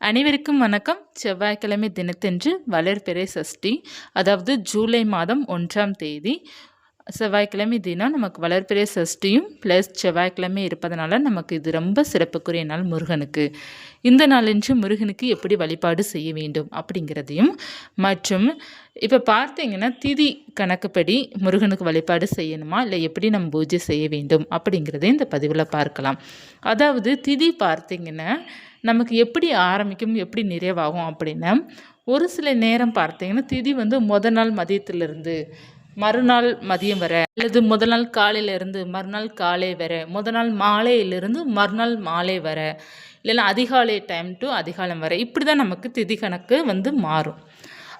அனைவருக்கும் வணக்கம். செவ்வாய்க்கிழமை தினத்தன்று வளர்பிறை சஷ்டி, அதாவது ஜூலை மாதம் 1ஆம் தேதி செவ்வாய்க்கிழமை தினம் நமக்கு வளர்பிறை சஷ்டியும் ப்ளஸ் செவ்வாய்க்கிழமை இருப்பதனால நமக்கு இது ரொம்ப சிறப்புக்குரிய நாள் முருகனுக்கு. இந்த நாளன்று முருகனுக்கு எப்படி வழிபாடு செய்ய வேண்டும் அப்படிங்கிறதையும், மற்றும் இப்போ பார்த்தீங்கன்னா திதி கணக்குப்படி முருகனுக்கு வழிபாடு செய்யணுமா இல்லை எப்படி நம்ம பூஜை செய்ய வேண்டும் அப்படிங்கிறதையும் இந்த பதிவில் பார்க்கலாம். அதாவது திதி பார்த்தீங்கன்னா நமக்கு எப்படி ஆரம்பிக்கும் எப்படி நிறைவாகும் அப்படின்னா, ஒரு சில நேரம் பார்த்தீங்கன்னா திதி முதல் நாள் மதியத்திலிருந்து மறுநாள் மதியம் வரை, அல்லது முதல் நாள் காலையிலேருந்து மறுநாள் காலை வரை, முதல் நாள் மாலையிலிருந்து மறுநாள் மாலை வரை, இல்லைன்னா அதிகாலை டைம் டு அதிகாலம் வரை, இப்படி தான் நமக்கு திதி கணக்கு மாறும்.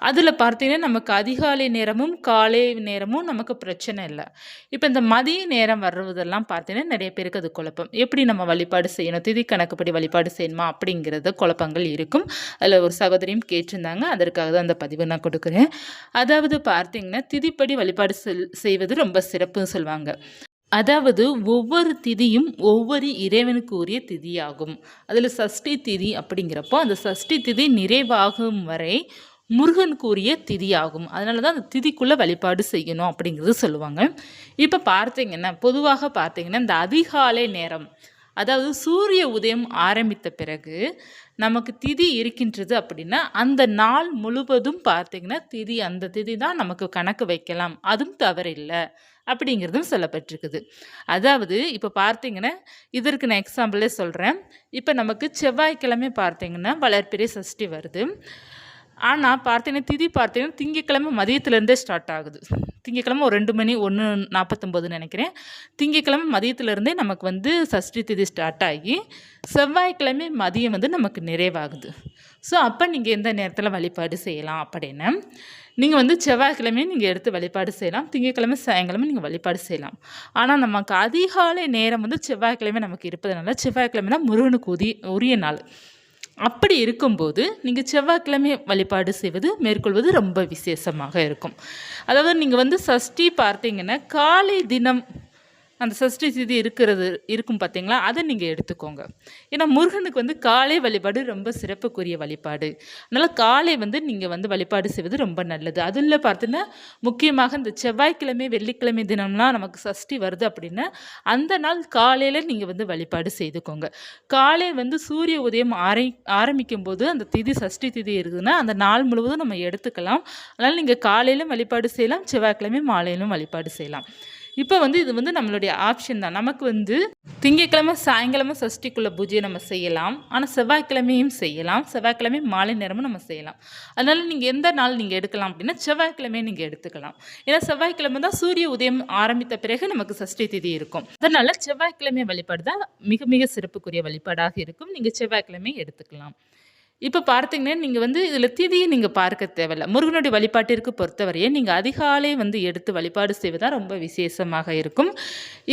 அதில் பார்த்தீங்கன்னா நமக்கு அதிகாலை நேரமும் காலை நேரமும் நமக்கு பிரச்சனை இல்லை. இப்போ இந்த மதிய நேரம் வர்றதெல்லாம் பார்த்தீங்கன்னா நிறைய பேருக்கு அது குழப்பம். எப்படி நம்ம வழிபாடு செய்யணும், திதி கணக்குப்படி வழிபாடு செய்யணுமா அப்படிங்கிறது குழப்பங்கள் இருக்கும். அதில் ஒரு சகோதரியும் கேட்டிருந்தாங்க, அதற்காக தான் அந்த பதிவு நான் கொடுக்குறேன். அதாவது பார்த்தீங்கன்னா திதிப்படி வழிபாடு செய்வது ரொம்ப சிறப்புன்னு சொல்லுவாங்க. அதாவது ஒவ்வொரு திதியும் ஒவ்வொரு இறைவனுக்கு உரிய திதியாகும். அதில் சஷ்டி திதி அப்படிங்கிறப்போ அந்த சஷ்டி திதி நிறைவாகும் வரை முருகனுக்கு உரிய திதியாகும். அதனால தான் அந்த திதிக்குள்ளே வழிபாடு செய்யணும் அப்படிங்கிறது சொல்லுவாங்க. இப்போ பார்த்தீங்கன்னா பொதுவாக பார்த்தீங்கன்னா இந்த அதிகாலை நேரம், அதாவது சூரிய உதயம் ஆரம்பித்த பிறகு நமக்கு திதி இருக்கின்றது அப்படின்னா அந்த நாள் முழுவதும் பார்த்தீங்கன்னா திதி, அந்த திதி தான் நமக்கு கணக்கு வைக்கலாம், அதுவும் தவறில்லை அப்படிங்கிறதும் சொல்லப்பட்டிருக்குது. அதாவது இப்போ பார்த்தீங்கன்னா இதற்கு நான் எக்ஸாம்பிளே சொல்கிறேன். இப்போ நமக்கு செவ்வாய்க்கிழமை பார்த்தீங்கன்னா வளர்பிறை சஷ்டி வருது. ஆனால் பார்த்தீங்கன்னா திதி பார்த்தீங்கன்னா திங்கக்கிழமை மதியத்துலேருந்தே ஸ்டார்ட் ஆகுது. திங்கக்கிழமை ஒரு 2 மணி 1:49 நினைக்கிறேன். திங்கக்கிழமை மதியத்துலேருந்தே நமக்கு சஷ்டி திதி ஸ்டார்ட் ஆகி செவ்வாய்க்கிழமை மதியம் நமக்கு நிறைவாகுது. ஸோ அப்போ நீங்கள் எந்த நேரத்தில் வழிபாடு செய்யலாம் அப்படின்னா, நீங்கள் செவ்வாய்க்கிழமையும் நீங்கள் எடுத்து வழிபாடு செய்யலாம், திங்கக்கிழமை சாயங்காலமும் நீங்கள் வழிபாடு செய்யலாம். ஆனால் நமக்கு அதிகாலை நேரம் செவ்வாய்க்கிழமை நமக்கு இருப்பதனால செவ்வாய்க்கிழமை தான் முருகனுக்கு உரிய நாள். அப்படி இருக்கும்போது நீங்கள் செவ்வாய்க்கிழமை வழிபாடு செய்வது மேற்கொள்வது ரொம்ப விசேஷமாக இருக்கும். அதாவது நீங்கள் சஷ்டி பார்த்தீங்கன்னா காலை தினம் அந்த சஷ்டி திதி இருக்கும் பார்த்தீங்களா, அதை நீங்கள் எடுத்துக்கோங்க. ஏன்னா முருகனுக்கு காலை வழிபாடு ரொம்ப சிறப்புக்குரிய வழிபாடு. அதனால் காலை நீங்கள் வழிபாடு செய்வது ரொம்ப நல்லது. அதில் பார்த்தீங்கன்னா முக்கியமாக இந்த செவ்வாய்க்கிழமை வெள்ளிக்கிழமை தினம்லாம் நமக்கு சஷ்டி வருது அப்படின்னா அந்த நாள் காலையில் நீங்கள் வழிபாடு செய்துக்கோங்க. காலை சூரிய உதயம் ஆரம்பிக்கும் போது அந்த திதி சஷ்டி திதி இருக்குதுன்னா அந்த நாள் முழுவதும் நம்ம எடுத்துக்கலாம். அதனால் நீங்கள் காலையிலும் வழிபாடு செய்யலாம், செவ்வாய்க்கிழமை மாலையிலும் வழிபாடு செய்யலாம். இப்போ இது நம்மளுடைய ஆப்ஷன் தான். நமக்கு திங்கக்கிழமை சாயங்காலமும் சஷ்டிக்குள்ள பூஜையை நம்ம செய்யலாம், ஆனால் செவ்வாய்க்கிழமையும் செய்யலாம், செவ்வாய்க்கிழமை மாலை நேரமும் நம்ம செய்யலாம். அதனால் நீங்கள் எந்த நாள் நீங்கள் எடுக்கலாம் அப்படின்னா செவ்வாய்க்கிழமையை நீங்கள் எடுத்துக்கலாம். ஏன்னா செவ்வாய்க்கிழமை தான் சூரிய உதயம் ஆரம்பித்த பிறகு நமக்கு சஷ்டி திதி இருக்கும். அதனால் செவ்வாய்க்கிழமை வழிபாடு தான் மிக மிக சிறப்புக்குரிய வழிபாடாக இருக்கும். நீங்கள் செவ்வாய்க்கிழமை எடுத்துக்கலாம். இப்போ பார்த்தீங்கன்னா நீங்கள் இதில் திதியை நீங்கள் பார்க்க தேவையில்லை. முருகனுடைய வழிபாட்டிற்கு பொறுத்தவரையே நீங்கள் அதிகாலை எடுத்து வழிபாடு செய்வதுதான் ரொம்ப விசேஷமாக இருக்கும்.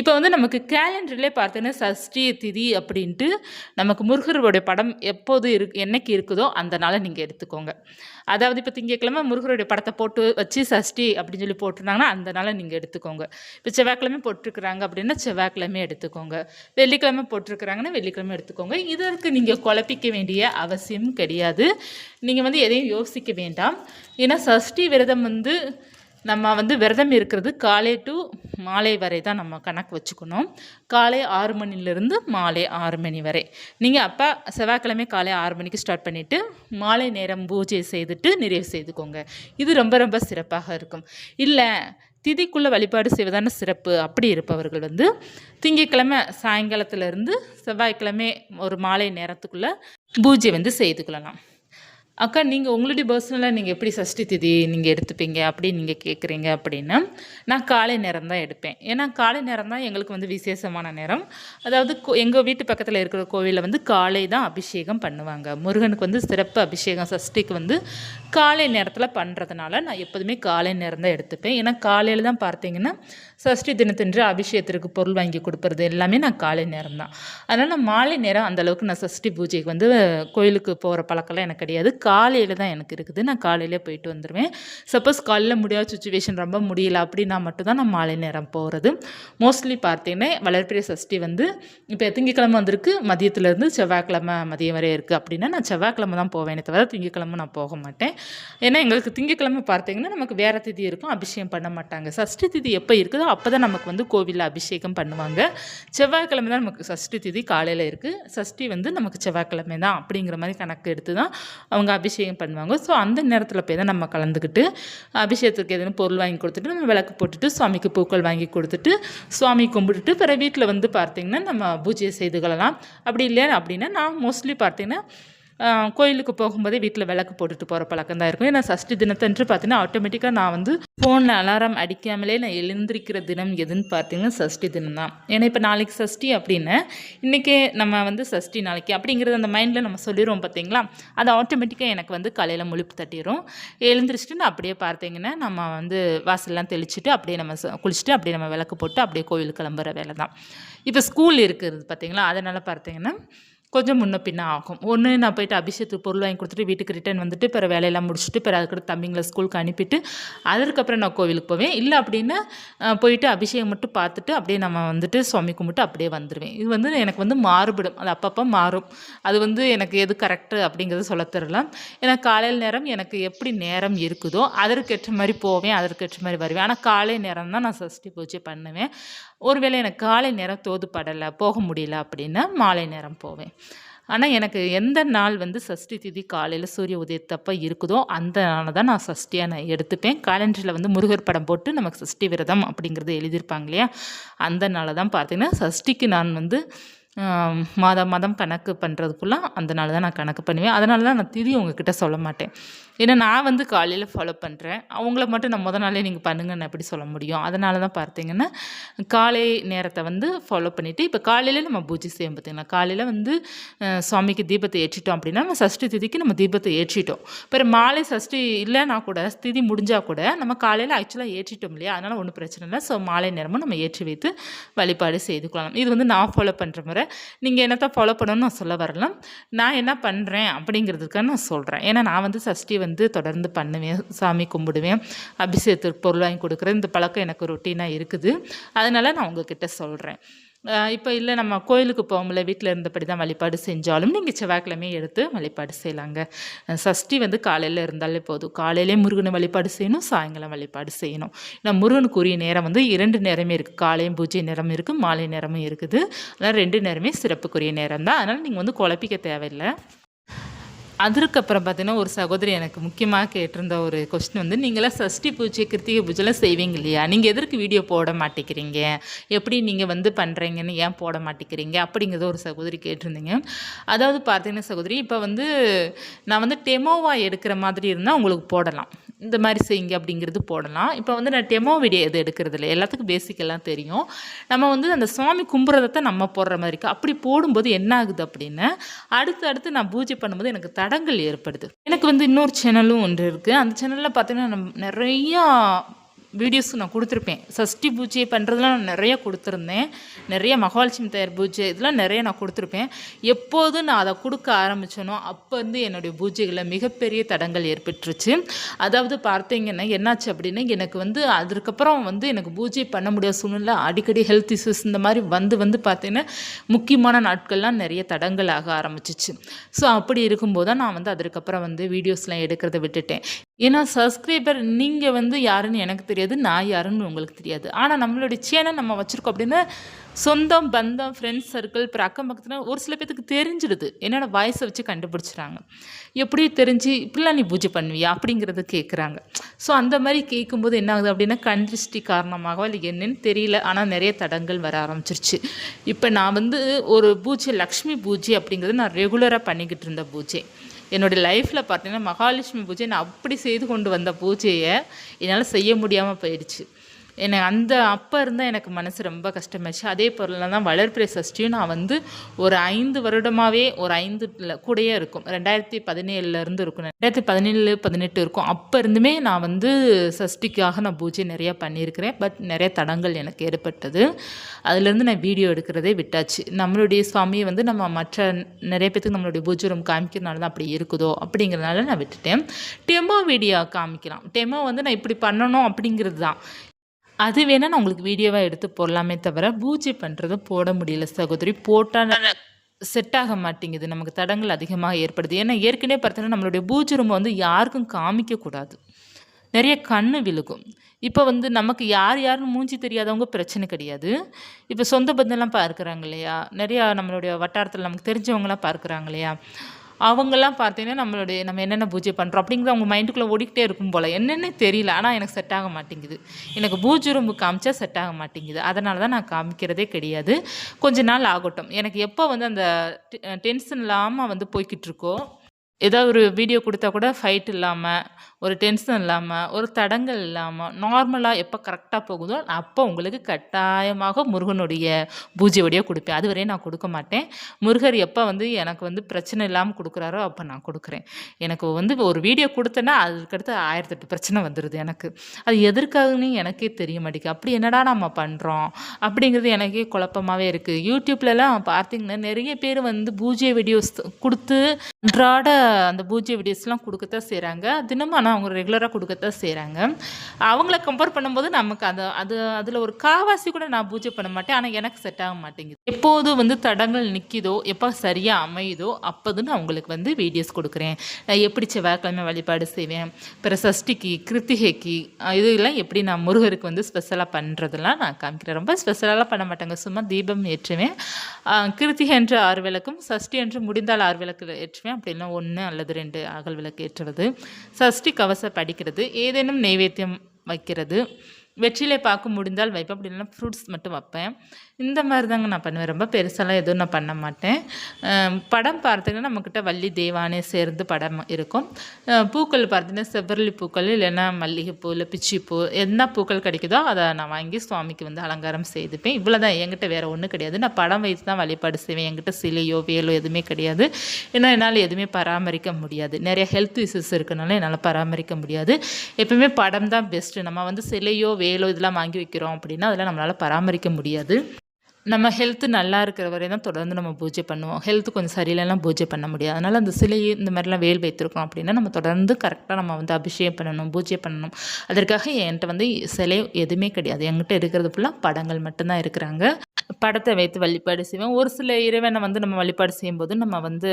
இப்போ நமக்கு கேலண்டர்லேயே பார்த்தீங்கன்னா சஷ்டி திதி அப்படின்ட்டு நமக்கு முருகருடைய படம் எப்போது என்னைக்கு இருக்குதோ அந்த நாளை நீங்கள் எடுத்துக்கோங்க. அதாவது இப்போ திங்கக்கிழமை முருகருடைய படத்தை போட்டு வச்சு சஷ்டி அப்படின்னு சொல்லி போட்டிருந்தாங்கன்னா அந்த நாளை நீங்கள் எடுத்துக்கோங்க. இப்போ செவ்வாய்க்கிழமை போட்டிருக்கிறாங்க அப்படின்னா செவ்வாய்க்கிழமை எடுத்துக்கோங்க, வெள்ளிக்கிழமை போட்டிருக்கிறாங்கன்னா வெள்ளிக்கிழமை எடுத்துக்கோங்க. இதற்கு நீங்கள் குழப்பிக்க வேண்டிய அவசியம் கிடையாது. நீங்கள் எதையும் யோசிக்க வேண்டாம். ஏன்னா சஷ்டி விரதம் நம்ம விரதம் இருக்கிறது காலை டு மாலை வரை தான் நம்ம கணக்கு வச்சுக்கணும். காலை 6 மணிலேருந்து மாலை 6 மணி வரை. நீங்கள் அப்போ செவ்வாய்க்கிழமை காலை 6 மணிக்கு ஸ்டார்ட் பண்ணிவிட்டு மாலை நேரம் பூஜை செய்துட்டு நிறைவு செய்துக்கோங்க. இது ரொம்ப ரொம்ப சிறப்பாக இருக்கும். இல்லை திதிக்குள்ளே வழிபாடு செய்வதான சிறப்பு அப்படி இருப்பவர்கள் திங்கக்கிழமை சாயங்காலத்திலேருந்து செவ்வாய்க்கிழமை ஒரு மாலை நேரத்துக்குள்ளே பூஜை செய்துக்கொள்ளலாம். அக்கா நீங்கள் உங்களுடைய பர்சனலாக நீங்கள் எப்படி சஷ்டி திதி நீங்கள் எடுத்துப்பீங்க அப்படின்னு நீங்கள் கேட்குறீங்க அப்படின்னா, நான் காலை நேரம் தான் எடுப்பேன். ஏன்னா காலை நேரம் தான் எங்களுக்கு விசேஷமான நேரம். அதாவது எங்கள் வீட்டு பக்கத்தில் இருக்கிற கோவிலில் காலை தான் அபிஷேகம் பண்ணுவாங்க. முருகனுக்கு சிறப்பு அபிஷேகம் சஷ்டிக்கு காலை நேரத்தில் பண்ணுறதுனால நான் எப்போதுமே காலை நேரம் தான் எடுத்துப்பேன். ஏன்னா காலையில் தான் பார்த்தீங்கன்னா சஷ்டி தினத்தன்று அபிஷேகத்திற்கு பொருள் வாங்கி கொடுப்பறது எல்லாமே நான் காலை நேரம் தான். அதனால் நான் மாலை நேரம் அந்தளவுக்கு நான் சஷ்டி பூஜைக்கு கோயிலுக்கு போகிற பழக்கம்லாம் எனக்கு கிடையாது. காலையில் தான் எனக்கு இருக்குது. நான் காலையிலே போயிட்டு வந்துடுவேன். சப்போஸ் காலையில் முடியாத சுச்சுவேஷன் ரொம்ப முடியல அப்படின்னா மட்டும்தான் நான் மாலை நேரம் போகிறது. மோஸ்ட்லி பார்த்தீங்கன்னா வளர்பிறை சஷ்டி வந்து இப்போ திங்கக்கிழமை வந்திருக்கு, மதியத்துலேருந்து செவ்வாய்க்கிழமை மதியம் வரை இருக்குது அப்படின்னா நான் செவ்வாய்க்கிழமை தான் போவேனே தவிர திங்கக்கிழமை நான் போக மாட்டேன். ஏன்னா எங்களுக்கு திங்கக்கிழமை பார்த்தீங்கன்னா நமக்கு வேறு திதி இருக்கும், அபிஷேகம் பண்ண மாட்டாங்க. சஷ்டி திதி எப்போ இருக்குதோ அப்போ தான் நமக்கு வந்து கோவிலில் அபிஷேகம் பண்ணுவாங்க. செவ்வாய்க்கிழமை தான் நமக்கு சஷ்டி திதி காலையில் இருக்குது. சஷ்டி வந்து நமக்கு செவ்வாய்க்கிழமை தான் அப்படிங்கிற மாதிரி கணக்கு எடுத்து தான் அவங்க அபிஷேகம் பண்ணுவாங்க. ஸோ அந்த நேரத்தில் போய் தான் நம்ம கலந்துக்கிட்டு அபிஷேகத்துக்கு எதுவும் பொருள் வாங்கி கொடுத்துட்டு நம்ம விளக்கு போட்டுட்டு சுவாமிக்கு பூக்கள் வாங்கி கொடுத்துட்டு சுவாமி கும்பிட்டுட்டு பிறகு வீட்டில் வந்து பார்த்திங்கன்னா நம்ம பூஜையை செய்துக்கலாம். அப்படி இல்லை அப்படின்னா நான் மோஸ்ட்லி பார்த்திங்கன்னா கோயிலுக்கு போகும்போதே வீட்டில் விளக்கு போட்டுட்டு போகிற பழக்கம் தான் இருக்கும். ஏன்னா சஷ்டி தினத்தன்று பார்த்தீங்கன்னா ஆட்டோமேட்டிக்காக நான் வந்து ஃபோனில் அலாரம் அடிக்காமலே நான் எழுந்திருக்கிற தினம் எதுன்னு பார்த்தீங்கன்னா சஷ்டி தினம் தான். ஏன்னா இப்போ நாளைக்கு சஷ்டி அப்படின்னு இன்றைக்கே நம்ம வந்து சஷ்டி நாளைக்கு அப்படிங்கிறது அந்த மைண்டில் நம்ம சொல்லிடுவோம் பார்த்தீங்களா, அது ஆட்டோமேட்டிக்காக எனக்கு வந்து காலையில் முழிப்பு தட்டிடும். எழுந்திரிச்சிட்டு நான் அப்படியே பார்த்தீங்கன்னா நம்ம வந்து வாசல்லாம் தெளிச்சுட்டு அப்படியே நம்ம குளிச்சுட்டு அப்படியே நம்ம விளக்கு போட்டு அப்படியே கோயிலுக்கு கிளம்புற வேலை தான். இப்போ ஸ்கூல் இருக்குது பார்த்தீங்களா, அதனால் பார்த்தீங்கன்னா கொஞ்சம் முன்ன பின்ன ஆகும். ஒன்று நான் போய்ட்டு அபிஷேகத்துக்கு பொருள் வாங்கி கொடுத்துட்டு வீட்டுக்கு ரிட்டர்ன் வந்துட்டு பிற வேலையெல்லாம் முடிச்சுட்டு பிற அதுக்கப்புறம் தம்பிங்களை ஸ்கூலுக்கு அனுப்பிட்டு அதுக்கப்புறம் நான் கோவிலுக்கு போவேன். இல்லை அப்படின்னா போயிட்டு அபிஷேகம் மட்டும் பார்த்துட்டு அப்படியே நம்ம வந்துட்டு சுவாமி கும்பிட்டு அப்படியே வந்துடுவேன். இது வந்து எனக்கு வந்து மாறுபடும், அது அப்பப்போ மாறும். அது வந்து எனக்கு எது கரெக்டு அப்படிங்கிறது சொல்ல தரலாம். ஏன்னா காலையில் நேரம் எனக்கு எப்படி நேரம் இருக்குதோ அதற்கேற்ற மாதிரி போவேன், அதற்கேற்ற மாதிரி வருவேன். ஆனால் காலை நேரம் தான் நான் சஷ்டி பூஜை பண்ணுவேன். ஒருவேளை எனக்கு காலை நேரம் தோதுப்படலை போக முடியல அப்படின்னா மாலை நேரம் போவேன். ஆனால் எனக்கு எந்த நாள் வந்து சஷ்டி திதி காலையில் சூரிய உதயத்தப்போ இருக்குதோ அந்த நாளை தான் நான் சஷ்டியாக நான் எடுத்துப்பேன். காலண்டரில் வந்து முருகர் படம் போட்டு நமக்கு சஷ்டி விரதம் அப்படிங்கிறது எழுதியிருப்பாங்க இல்லையா, அந்த நாளை தான் பார்த்தீங்கன்னா சஷ்டிக்கு நான் வந்து மாதம் கணக்கு பண்ணுறதுக்குள்ளே அந்த நாள் தான் நான் கணக்கு பண்ணுவேன். அதனால தான் நான் திதி உங்ககிட்ட சொல்ல மாட்டேன். ஏன்னா நான் வந்து காலையில் ஃபாலோ பண்ணுறேன், அவங்கள மட்டும் நான் நாளே நீங்கள் பண்ணுங்கன்னு எப்படி சொல்ல முடியும். அதனால தான் பார்த்தீங்கன்னா காலை நேரத்தை வந்து ஃபாலோ பண்ணிவிட்டு இப்போ காலையில் நம்ம பூஜை செய்யும் பார்த்தீங்கன்னா காலையில் வந்து சுவாமிக்கு தீபத்தை ஏற்றிட்டோம் அப்படின்னா நம்ம சஷ்டி திதிக்கு நம்ம தீபத்தை ஏற்றிட்டோம். அப்புறம் மாலை சஷ்டி இல்லைன்னா கூட திதி முடிஞ்சால் கூட நம்ம காலையில் ஆக்சுவலாக ஏற்றிட்டோம் இல்லையா, அதனால் ஒன்றும் பிரச்சனை இல்லை. ஸோ மாலை நேரமும் நம்ம ஏற்றி வைத்து வழிபாடு செய்து கொள்ளலாம். இது வந்து நான் ஃபாலோ பண்ணுற முறை. நீங்கள் என்னத்தான் ஃபாலோ பண்ணணும்னு நான் சொல்ல வரலாம், நான் என்ன பண்ணுறேன் அப்படிங்கிறதுக்காக நான் சொல்கிறேன். ஏன்னா நான் வந்து சஷ்டி வந்து தொடர்ந்து பண்ணுவேன், சாமி கும்பிடுவேன், அபிஷேகத்துக்கு பொருள் வாங்கி கொடுக்குறேன். இந்த பழக்கம் எனக்கு ரொட்டீனாக இருக்குது, அதனால் நான் உங்ககிட்ட சொல்கிறேன். இப்போ இல்லை நம்ம கோயிலுக்கு போகும்போது வீட்டில் இருந்தபடி தான் வழிபாடு செஞ்சாலும் நீங்கள் செவ்வாய்க்கிழமையே எடுத்து வழிபாடு செய்யலாங்க. சஷ்டி வந்து காலையில் இருந்தாலே போதும். காலையிலே முருகனை வழிபாடு செய்யணும், சாயங்காலம் வழிபாடு செய்யணும். ஏன்னா முருகனுக்குரிய நேரம் வந்து 2 நேரமே இருக்குது. காலையும் பூஜை நேரம் இருக்குது, மாலை நேரமும் இருக்குது. அதனால் 2 நேரமே சிறப்புக்குரிய நேரம் தான். அதனால் நீங்கள் வந்து குழப்பிக்க தேவையில்லை. அதுக்கப்புறம் பார்த்தீங்கன்னா ஒரு சகோதரி எனக்கு முக்கியமாக கேட்டிருந்த ஒரு கொஸ்டின் வந்து, நீங்களாம் சஷ்டி பூஜை கிருத்திகை பூஜைலாம் செய்வீங்க இல்லையா, நீங்கள் எதற்கு வீடியோ போட மாட்டேங்கிறீங்க, எப்படி நீங்கள் வந்து பண்ணுறீங்கன்னு ஏன் போட மாட்டேங்கிறீங்க அப்படிங்கிறத ஒரு சகோதரி கேட்டிருந்தீங்க. அதாவது பார்த்தீங்கன்னா சகோதரி, இப்போ வந்து நான் வந்து டெமோவாக எடுக்கிற மாதிரி இருந்தால் உங்களுக்கு போடலாம், இந்த மாதிரி செய்யுங்க அப்படிங்கிறது போடலாம். இப்போ வந்து நான் டெமோ வீடியோ எது எடுக்கிறது இல்லை, எல்லாத்துக்கும் பேசிக்கெல்லாம் தெரியும். நம்ம வந்து அந்த சுவாமி கும்புறதை நம்ம போடுற மாதிரி இருக்குது. அப்படி போடும்போது என்ன ஆகுது அப்படின்னா அடுத்து நான் பூஜை பண்ணும்போது எனக்கு தடங்கள் ஏற்படுது. எனக்கு வந்து இன்னொரு சேனலும் ஒன்று இருக்குது. அந்த சேனலில் பார்த்தீங்கன்னா நான் நிறையா வீடியோஸ் நான் கொடுத்துருப்பேன். சஷ்டி பூஜை பண்ணுறதுலாம் நான் நிறையா கொடுத்துருந்தேன். நிறைய மகாலட்சுமி தயார் பூஜை இதெல்லாம் நிறைய நான் கொடுத்துருப்பேன். எப்போது நான் அதை கொடுக்க ஆரம்பித்தேனோ அப்போ வந்து என்னுடைய பூஜைகளில் மிகப்பெரிய தடங்கள் ஏற்பட்டுருச்சு. அதாவது பார்த்தீங்கன்னா என்னாச்சு அப்படின்னா, எனக்கு வந்து அதுக்கப்புறம் வந்து எனக்கு பூஜை பண்ண முடியாத சூழ்நிலை, அடிக்கடி ஹெல்த் இஷ்யூஸ் இந்த மாதிரி வந்து பார்த்தீங்கன்னா முக்கியமான நாட்கள்லாம் நிறைய தடங்கள் ஆக ஆரம்பிச்சிச்சு. ஸோ அப்படி இருக்கும்போது தான் நான் வந்து அதுக்கப்புறம் வந்து வீடியோஸ்லாம் எடுக்கிறத விட்டுட்டேன். ஏன்னா சப்ஸ்கிரைபர் நீங்கள் வந்து யாருன்னு எனக்கு தெரியாது, நான் யாருன்னு உங்களுக்கு தெரியாது. ஆனால் நம்மளுடைய சேனல் நம்ம வச்சுருக்கோம் அப்படின்னா சொந்தம் பந்தம் ஃப்ரெண்ட்ஸ் சர்க்கிள் இப்போ அக்கம் பக்கத்தில் ஒரு சில பேத்துக்கு தெரிஞ்சிடுது, என்னோடய வாய்ஸை வச்சு கண்டுபிடிச்சிட்றாங்க. எப்படி தெரிஞ்சு இப்படிலாம் நீ பூஜை பண்ணுவியா அப்படிங்கிறத கேட்குறாங்க. ஸோ அந்த மாதிரி கேட்கும்போது என்ன ஆகுது அப்படின்னா கண்திருஷ்டி காரணமாகவோ இல்லை என்னன்னு தெரியல, ஆனால் நிறைய தடங்கள் வர ஆரம்பிச்சிருச்சு. இப்போ நான் வந்து ஒரு பூஜை லக்ஷ்மி பூஜை அப்படிங்கிறது நான் ரெகுலராக பண்ணிக்கிட்டு இருந்த பூஜை. என்னுடைய லைஃப்பில் பார்த்தீங்கன்னா மகாலட்சுமி பூஜை நான் அப்படி செய்து கொண்டு வந்த பூஜையை என்னால் செய்ய முடியாமல் போயிடுச்சு. அந்த அப்போ இருந்தால் எனக்கு மனசு ரொம்ப கஷ்டமாச்சு. அதே பொருளில் தான் வளர்பிறை சஷ்டியும் நான் வந்து ஒரு 5 வருடமாகவே ஒரு 5 கூடயே இருக்கும். 2017லேருந்து இருக்கும். 2017, 18 இருக்கும். அப்போ இருந்துமே நான் வந்து சஷ்டிக்காக நான் பூஜை நிறையா பண்ணியிருக்கிறேன். பட் நிறைய தடங்கள் எனக்கு ஏற்பட்டது. அதுலேருந்து நான் வீடியோ எடுக்கிறதே விட்டாச்சு. நம்மளுடைய சுவாமியை வந்து நம்ம மற்ற நிறைய பேத்துக்கு நம்மளுடைய பூஜை ரூம் காமிக்கிறதுனால தான் அப்படி இருக்குதோ அப்படிங்கிறதுனால நான் விட்டுட்டேன். டெமோ வீடியோ காமிக்கலாம். டெமோ வந்து நான் இப்படி பண்ணணும் அப்படிங்கிறது தான். அது வேணால் நான் உங்களுக்கு வீடியோவாக எடுத்து போடலாமே தவிர பூஜை பண்ணுறத போட முடியல சகோதரி. போட்டால் செட் ஆக மாட்டேங்குது. நமக்கு தடங்கள் அதிகமாக ஏற்படுது. ஏன்னா ஏற்கனவே பார்த்தீங்கன்னா நம்மளுடைய பூஜை ரூமை வந்து யாருக்கும் காமிக்கக்கூடாது. நிறைய கண்ணு விழுகும். இப்போ வந்து நமக்கு யாருன்னு மூஞ்சி தெரியாதவங்க பிரச்சனை கிடையாது. இப்போ சொந்த பந்தம்லாம் பார்க்குறாங்க இல்லையா, நிறையா நம்மளுடைய வட்டாரத்தில் நமக்கு தெரிஞ்சவங்களாம் பார்க்குறாங்க இல்லையா, அவங்கெல்லாம் பார்த்தீங்கன்னா நம்ம என்னென்ன பூஜை பண்ணுறோம் அப்படிங்கிறது அவங்க மைண்டுக்குள்ளே ஓடிக்கிட்டே இருக்கும் போல். என்னென்னே தெரியல. ஆனால் எனக்கு செட் ஆக மாட்டேங்குது. எனக்கு பூஜை ரூம்பு காமிச்சா செட் ஆக மாட்டேங்குது. அதனால தான் நான் காமிக்கிறதே கிடையாது. கொஞ்ச நாள் ஆகட்டும். எனக்கு எப்போ வந்து அந்த டென்ஷன் இல்லாமல் வந்து போய்கிட்டுருக்கோ, ஏதாவது ஒரு வீடியோ கொடுத்தா கூட ஃபைட் இல்லாமல், ஒரு டென்ஷன் இல்லாமல், ஒரு தடங்கள் இல்லாமல், நார்மலாக எப்போ கரெக்டாக போகுதோ அப்போ உங்களுக்கு கட்டாயமாக முருகனுடைய பூஜை வீடியோ கொடுப்பேன். அதுவரையும் நான் கொடுக்க மாட்டேன். முருகர் எப்போ வந்து எனக்கு வந்து பிரச்சனை இல்லாமல் கொடுக்குறாரோ அப்போ நான் கொடுக்குறேன். எனக்கு வந்து ஒரு வீடியோ கொடுத்தேன்னா அதுக்கடுத்து 1008 பிரச்சனை வந்துடுது எனக்கு. அது எதற்காகன்னு எனக்கே தெரிய மாட்டேங்குது. அப்படி என்னடா நம்ம பண்ணுறோம் அப்படிங்கிறது எனக்கே குழப்பமாகவே இருக்குது. யூடியூப்லலாம் பார்த்தீங்கன்னா நிறைய பேர் வந்து பூஜை வீடியோஸ் கொடுத்து அன்றாட அந்த பூஜை வீடியோஸ்லாம் கொடுக்கத்தான் செய்கிறாங்க. தினமும் ஆனால் அவங்க ரெகுலராக கொடுக்கத்தான் செய்கிறாங்க. அவங்கள கம்பேர் பண்ணும்போது நமக்கு அதில் ஒரு காவாசி கூட நான் பூஜை பண்ண மாட்டேன். ஆனால் எனக்கு செட் ஆக மாட்டேங்குது. எப்போது வந்து தடங்கள் நிற்கிதோ, எப்போ சரியாக அமையுதோ அப்போது நான் அவங்களுக்கு வந்து வீடியோஸ் கொடுக்குறேன். நான் எப்படி செவ்வாய்க்கிழமை வழிபாடு செய்வேன், பிறகு சஷ்டிக்கு, கிருத்திகைக்கு, இதெல்லாம் எப்படி நான் முருகருக்கு வந்து ஸ்பெஷலாக பண்ணுறதெல்லாம் நான் காமிக்கிறேன். ரொம்ப ஸ்பெஷலாலாம் பண்ண மாட்டாங்க. சும்மா தீபம் ஏற்றுவேன். கிருத்திகை என்று 6 விளக்கும், சஷ்டி என்று முடிந்தால் 6 விளக்கு ஏற்றுவேன். அப்படி இல்லை 1 அல்லது 2 அகல் விளக்கு ஏற்றுவது, சஷ்டி கவசம் படிக்கிறது, ஏதேனும் நைவேத்தியம் வைக்கிறது, வெற்றிலை பாக்கு முடிந்தால் வைப்பேன். அப்படி இல்லைன்னா ஃப்ரூட்ஸ் மட்டும் வைப்பேன். இந்த மாதிரி தாங்க நான் பண்ணுவேன். ரொம்ப பெருசாலாம் எதுவும் நான் பண்ண மாட்டேன். படம் பார்த்தீங்கன்னா நம்மக்கிட்ட வள்ளி தேவானே சேர்ந்து படம் இருக்கும். பூக்கள் பார்த்தீங்கன்னா செவ்வரளி பூக்கள், இல்லைன்னா மல்லிகைப்பூ, இல்லை பிச்சிப்பூ, என்ன பூக்கள் கிடைக்குதோ அதை நான் வாங்கி சுவாமிக்கு வந்து அலங்காரம் செய்துப்பேன். இவ்வளோ தான். என்கிட்ட வேறு ஒன்றும் கிடையாது. நான் படம் வைத்து தான் வழிபாடு செய்வேன். என்கிட்ட சிலையோ வேலோ எதுவுமே கிடையாது. ஏன்னா என்னால் எதுவுமே பராமரிக்க முடியாது. நிறைய ஹெல்த் இஷ்யூஸ் இருக்கனால என்னால் பராமரிக்க முடியாது. எப்பவுமே படம் தான் பெஸ்ட்டு. நம்ம வந்து சிலையோ வேலோ இதெல்லாம் வாங்கி வைக்கிறோம் அப்படின்னா அதெல்லாம் நம்மளால் பராமரிக்க முடியாது. நம்ம ஹெல்த்து நல்லா இருக்கிற வரை தான் தொடர்ந்து நம்ம பூஜை பண்ணுவோம். ஹெல்த்து கொஞ்சம் சரியில்லைலாம் பூஜை பண்ண முடியாது. அதனால் அந்த சிலை இந்த மாதிரிலாம் வேல் வைத்திருக்கோம் அப்படின்னா நம்ம தொடர்ந்து கரெக்டாக நம்ம வந்து அபிஷேகம் பண்ணணும், பூஜை பண்ணணும். அதற்காக என்கிட்ட வந்து சிலை எதுவுமே கிடையாது. என்கிட்ட இருக்கிறது ஃபுல்லாக படங்கள் மட்டும்தான் இருக்கிறாங்க. படத்தை வைத்து வழிபாடு செய்வேன். ஒரு சில இறைவனை வந்து நம்ம வழிபாடு செய்யும்போது நம்ம வந்து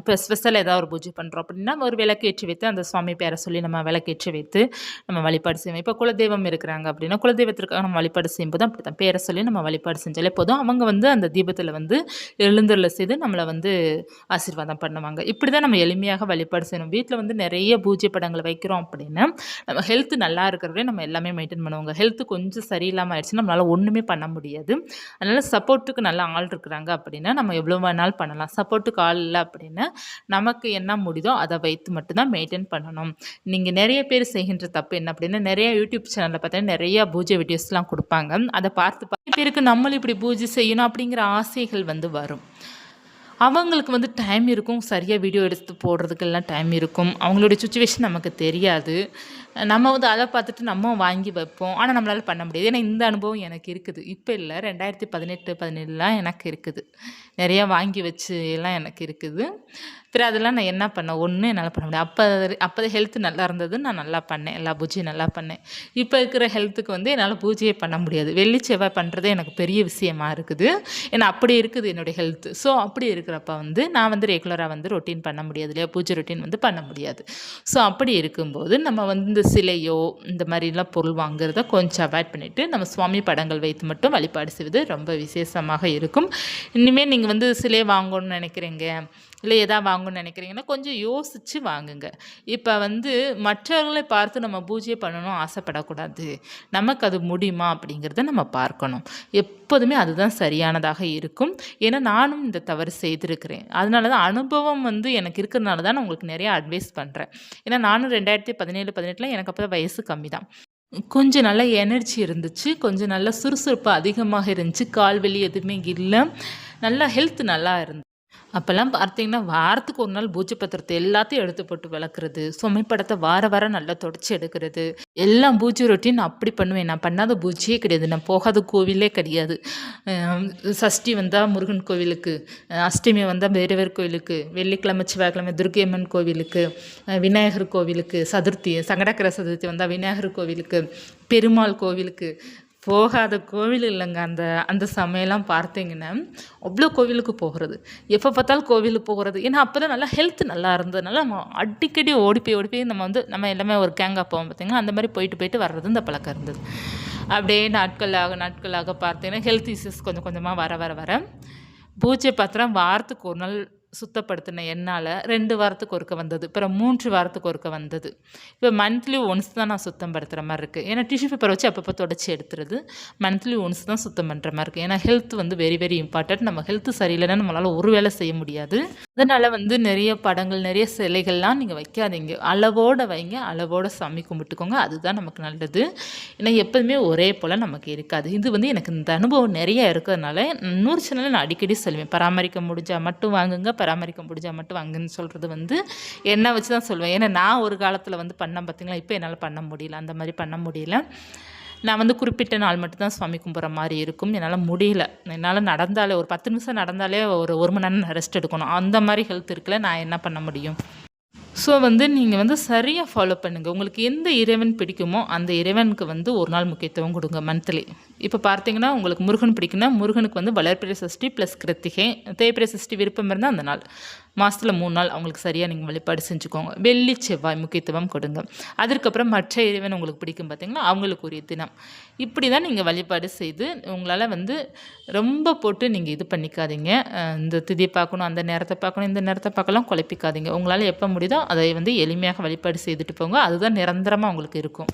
இப்போ ஸ்பெஷலாக ஏதாவது ஒரு பூஜை பண்ணுறோம் அப்படின்னா ஒரு விளக்கு ஏற்றி வைத்து அந்த சுவாமி பேரை சொல்லி நம்ம விளக்கேற்றி வைத்து நம்ம வழிபாடு செய்வோம். இப்போ குலதெய்வம் இருக்கிறாங்க அப்படின்னா குலதெய்வத்திற்காக நம்ம வழிபாடு செய்யும்போது அப்படி தான் பேரை சொல்லி நம்ம வழிபாடு செஞ்சாலே போதும். அவங்க வந்து அந்த தீபத்தில் வந்து எழுந்தருளை செய்து நம்மளை வந்து ஆசீர்வாதம் பண்ணுவாங்க. இப்படி தான் நம்ம எளிமையாக வழிபாடு செய்யணும். வீட்டில் வந்து நிறைய பூஜை படங்களை வைக்கிறோம் அப்படின்னா நம்ம ஹெல்த்து நல்லா இருக்கிறவரே நம்ம எல்லாமே மெயின்டைன் பண்ணுவாங்க. ஹெல்த்து கொஞ்சம் சரியில்லாமல் ஆயிடுச்சுன்னா நம்மளால் ஒன்றுமே பண்ண முடியாது. அதனால் சப்போர்ட்டுக்கு நல்ல ஆள் இருக்கிறாங்க அப்படின்னா நம்ம எவ்வளோ வேணாலும் பண்ணலாம். சப்போர்ட்டுக்கு ஆள் இல்லை அப்படின்னா நமக்கு என்ன முடியுதோ அதை வைத்து மட்டும்தான் மெயின்டைன் பண்ணணும். நீங்கள் நிறைய பேர் செய்கின்ற தப்பு என்ன அப்படின்னா நிறைய யூடியூப் சேனலில் பார்த்தீங்கன்னா நிறைய பூஜை வீடியோஸ்லாம் கொடுப்பாங்க. அதை பார்த்து பேருக்கு நம்மளும் இப்படி பூஜை செய்யணும் அப்படிங்கிற ஆசைகள் வந்து வரும். அவங்களுக்கு வந்து டைம் இருக்கும். சரியாக வீடியோ எடுத்து போடுறதுக்கெல்லாம் டைம் இருக்கும். அவங்களுடைய சுச்சுவேஷன் நமக்கு தெரியாது. நம்ம வந்து அதை பார்த்துட்டு நம்ம வாங்கி வைப்போம். ஆனால் நம்மளால் பண்ண முடியாது. ஏன்னா இந்த அனுபவம் எனக்கு இருக்குது. இப்போ இல்லை, 2018, 17லாம் எனக்கு இருக்குது. நிறையா வாங்கி வச்சு எல்லாம் எனக்கு இருக்குது. பிறகு அதெல்லாம் நான் என்ன பண்ணேன், ஒன்றும் என்னால் பண்ண முடியாது. அப்போ ஹெல்த் நல்லா இருந்தது. நான் நல்லா பண்ணேன். எல்லா பூஜையும் நல்லா பண்ணேன். இப்போ இருக்கிற ஹெல்த்துக்கு வந்து என்னால் பூஜையே பண்ண முடியாது. வெள்ளி செவ்வாய் பண்ணுறதே எனக்கு பெரிய விஷயமா இருக்குது. ஏன்னா அப்படி இருக்குது என்னுடைய ஹெல்த்து. ஸோ அப்படி இருக்கிறப்ப வந்து நான் வந்து ரெகுலராக வந்து ரொட்டீன் பண்ண முடியாது இல்லையா, பூஜை ரொட்டீன் வந்து பண்ண முடியாது. ஸோ அப்படி இருக்கும்போது நம்ம வந்து சிலையோ இந்த மாதிரிலாம் பொருள் வாங்குறத கொஞ்சம் அவாய்ட் பண்ணிவிட்டு நம்ம சுவாமி படங்கள் வைத்து மட்டும் வழிபாடு செய்வது ரொம்ப விசேஷமாக இருக்கும். இனிமேல் நீங்கள் வந்து சிலை வாங்கணும்னு நினைக்கிறீங்க, இல்லை எதாவது வாங்கணும்னு நினைக்கிறீங்கன்னா கொஞ்சம் யோசித்து வாங்குங்க. இப்போ வந்து மற்றவர்களை பார்த்து நம்ம பூஜை பண்ணணும் ஆசைப்படக்கூடாது. நமக்கு அது முடியுமா அப்படிங்கிறத நம்ம பார்க்கணும். எப்போதுமே அதுதான் சரியானதாக இருக்கும். ஏன்னா நானும் இந்த தவறு செய்திருக்கிறேன். அதனால தான் அனுபவம் வந்து எனக்கு இருக்கிறதுனால தான் நான் உங்களுக்கு நிறைய அட்வைஸ் பண்ணுறேன். ஏன்னா நானும் 2017, 18 எனக்கு அப்போ தான் வயசு கம்மி தான். கொஞ்சம் நல்லா எனர்ஜி இருந்துச்சு. கொஞ்சம் நல்லா சுறுசுறுப்பு அதிகமாக இருந்துச்சு. கால் வலி எதுவுமே இல்ல. நல்லா ஹெல்த் நல்லா இருந்துச்சு. அப்போல்லாம் பார்த்தீங்கன்னா, வாரத்துக்கு ஒரு நாள் பூஜை பத்திரத்த எல்லாத்தையும் எடுத்து போட்டு விளக்குறது, சுமைப்படத்த வாரம் நல்லா தொடச்சு எடுக்கிறது, எல்லாம் பூஜை ரொட்டீன் அப்படி பண்ணுவேன். நான் பண்ணாத பூஜையே கிடையாது. நான் போகாத கோவிலே கிடையாது. சஷ்டி வந்தா முருகன் கோவிலுக்கு, அஷ்டமி வந்தா வேறு கோவிலுக்கு, வெள்ளிக்கிழமை, செவ்வாய்க்கிழமை துர்க்கை அம்மன் கோவிலுக்கு, விநாயகர் கோவிலுக்கு, சதுர்த்தி சங்கடகர சதுர்த்தி வந்தா விநாயகர் கோவிலுக்கு, பெருமாள் கோவிலுக்கு, போகாத கோவில் இல்லைங்க. அந்த அந்த சமயம்லாம் பார்த்தீங்கன்னா, அவ்வளோ கோவிலுக்கு போகிறது. எப்போ பார்த்தாலும் கோவிலுக்கு போகிறது. ஏன்னா அப்போ தான் நல்லா ஹெல்த் நல்லா இருந்ததுனால நம்ம அடிக்கடி ஓடி போய் நம்ம எல்லாமே ஒரு கேங்காக போவோம் பார்த்தீங்கன்னா, அந்த மாதிரி போயிட்டு வர்றது இந்த பழக்கம் இருந்தது. அப்படியே நாட்களாக பார்த்தீங்கன்னா, ஹெல்த் இஷ்யூஸ் கொஞ்சம் கொஞ்சமாக வர பூஜை பாத்திரம் வாரத்துக்கு ஒரு நாள் சுத்தப்படுத்தின என்னால் 2 வாரத்துக்கு ஒருக்க வந்தது. அப்புறம் 3 வாரத்துக்கு ஒருக்க வந்தது. இப்போ மந்த்லி ஒன்ஸ் தான் நான் சுத்தம் படுத்துகிற மாதிரி இருக்குது. ஏன்னா டிஷ்யூ பேப்பர் வச்சு அப்பப்போ தொடச்சி எடுத்துருது. மந்த்லி ஒன்ஸ் தான் சுத்தம் பண்ணுற மாதிரி இருக்குது. ஏன்னா ஹெல்த் வந்து வெரி வெரி இம்பார்ட்டன்ட். நம்ம ஹெல்த் சரியில்லைன்னா நம்மளால் ஒரு வேலை செய்ய முடியாது. அதனால் வந்து நிறைய படங்கள், நிறைய சிலைகள்லாம் நீங்கள் வைக்காதீங்க. அளவோடு வைங்க, அளவோடு சாமி கும்பிட்டுக்கோங்க. அதுதான் நமக்கு நல்லது. ஏன்னா எப்போதுமே ஒரே போல் நமக்கு இருக்காது. இது வந்து எனக்கு இந்த அனுபவம் நிறைய இருக்கிறதுனால இன்னொரு சேனலில் நான் அடிக்கடி சொல்லுவேன். பராமரிக்க முடிஞ்சால் மட்டும் வாங்குங்க, பராமரிக்க முடிஞ்சால் மட்டும் வாங்குன்னு சொல்கிறது வந்து என்னை வச்சு தான் சொல்லுவேன். ஏன்னா நான் ஒரு காலத்தில் வந்து பண்ணேன் பார்த்தீங்களா, இப்போ என்னால் பண்ண முடியல. அந்த மாதிரி பண்ண முடியல. நான் வந்து குறிப்பிட்ட நாள் மட்டும்தான் சுவாமி கும்பிட்ற மாதிரி இருக்கும். என்னால் முடியல. என்னால் நடந்தாலே ஒரு 10 நிமிஷம் நடந்தாலே ஒரு மணி நேரம் ரெஸ்ட் எடுக்கணும். அந்த மாதிரி ஹெல்த் இருக்குல்ல, நான் என்ன பண்ண முடியும்? ஸோ வந்து நீங்கள் வந்து சரியாக ஃபாலோ பண்ணுங்கள். உங்களுக்கு எந்த இறைவன் பிடிக்குமோ அந்த இறைவனுக்கு வந்து ஒரு நாள் முக்கியத்துவம் கொடுங்க மந்த்லி. இப்போ பார்த்தீங்கன்னா, உங்களுக்கு முருகன் பிடிக்குன்னா முருகனுக்கு வந்து வளர்பிறை சஷ்டி ப்ளஸ் கிருத்திகை, தேய்பிறை சஷ்டி விருப்பம் இருந்தால் அந்த நாள். மாதத்தில் 3 நாள் அவங்களுக்கு சரியாக நீங்கள் வழிபாடு செஞ்சுக்கோங்க. வெள்ளி செவ்வாய் முக்கியத்துவம் கொடுங்க. அதற்கப்புறம் மற்ற இறைவன் உங்களுக்கு பிடிக்கும் பார்த்தீங்கன்னா, அவங்களுக்கு உரிய தினம். இப்படி தான் நீங்கள் வழிபாடு செய்து உங்களால் வந்து ரொம்ப போட்டு நீங்கள் இது பண்ணிக்காதீங்க. இந்த திதியை பார்க்கணும், அந்த நேரத்தை பார்க்கணும், இந்த நேரத்தை பார்க்கலாம் குழப்பிக்காதீங்க. உங்களால் எப்போ முடியுதோ அதை வந்து எளிமையாக வழிபாடு செய்துட்டு போங்க. அதுதான் நிரந்தரமாக உங்களுக்கு இருக்கும்.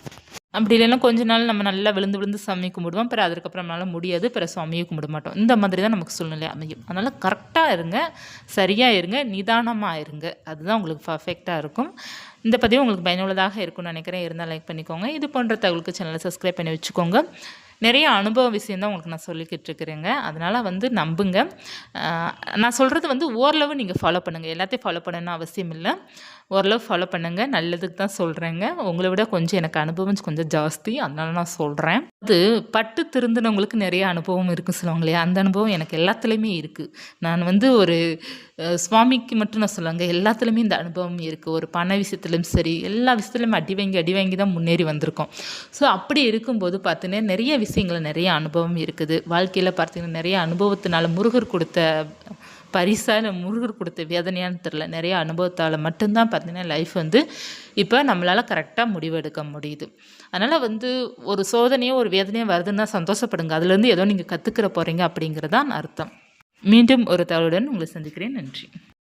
அப்படி இல்லைன்னா கொஞ்ச நாள் நம்ம நல்லா விழுந்து சாமி கும்பிடுவோம். அப்புறம் அதுக்கப்புறம் நம்மளால் முடியாது, பிறகு சாமியை கும்பிட மாட்டோம். இந்த மாதிரி தான் நமக்கு சூழ்நிலை அமையும். அதனால் கரெக்டாக இருங்க, சரியாக இருங்க, நிதானமாக இருங்க. அதுதான் உங்களுக்கு பர்ஃபெக்டாக இருக்கும். இந்த பதிவு உங்களுக்கு பயனுள்ளதாக இருக்கும்னு நினைக்கிறேன். இருந்தால் லைக் பண்ணிக்கோங்க. இது போன்ற தகவலுக்கு சேனலை சப்ஸ்கிரைப் பண்ணி வச்சுக்கோங்க. நிறைய அனுபவ விஷயம் தான் உங்களுக்கு நான் சொல்லிக்கிட்டு இருக்கிறேங்க. அதனால் வந்து நம்புங்க. நான் சொல்கிறது வந்து ஓரளவு நீங்கள் ஃபாலோ பண்ணுங்கள். எல்லாத்தையும் ஃபாலோ பண்ணணும்னு அவசியம் இல்லை. ஓரளவு ஃபாலோ பண்ணுங்கள். நல்லதுக்கு தான் சொல்கிறேங்க. உங்களை விட கொஞ்சம் எனக்கு அனுபவம் கொஞ்சம் ஜாஸ்தி. அதனால நான் சொல்கிறேன். அது பட்டு திருந்தினவங்களுக்கு நிறைய அனுபவம் இருக்குன்னு சொல்லுவாங்க இல்லையா, அந்த அனுபவம் எனக்கு எல்லாத்துலேயுமே இருக்குது. நான் வந்து ஒரு சுவாமிக்கு மட்டும் நான் சொல்லுவாங்க, எல்லாத்துலேயுமே இந்த அனுபவம் இருக்குது. ஒரு பண விஷயத்துலையும் சரி, எல்லா விஷயத்துலையும் அடி வாங்கி தான் முன்னேறி வந்திருக்கோம். ஸோ அப்படி இருக்கும்போது பார்த்தீங்கன்னா நிறைய விஷயங்கள், நிறைய அனுபவம் இருக்குது. வாழ்க்கையில் பார்த்தீங்கன்னா நிறைய அனுபவத்தினால முருகர் கொடுத்த பரிசா இல்லை முருகர் கொடுத்த வேதனையான்னு தெரில, நிறைய அனுபவத்தால் மட்டும்தான் பார்த்தீங்கன்னா லைஃப் வந்து இப்போ நம்மளால் கரெக்டாக முடிவெடுக்க முடியுது. அதனால் வந்து ஒரு சோதனையோ ஒரு வேதனையோ வருதுன்னா சந்தோஷப்படுங்க. அதுலேருந்து ஏதோ நீங்கள் கற்றுக்கிற போகிறீங்க அப்படிங்கிறதான் அர்த்தம். மீண்டும் ஒரு தகவலுடன் உங்களை சந்திக்கிறேன். நன்றி.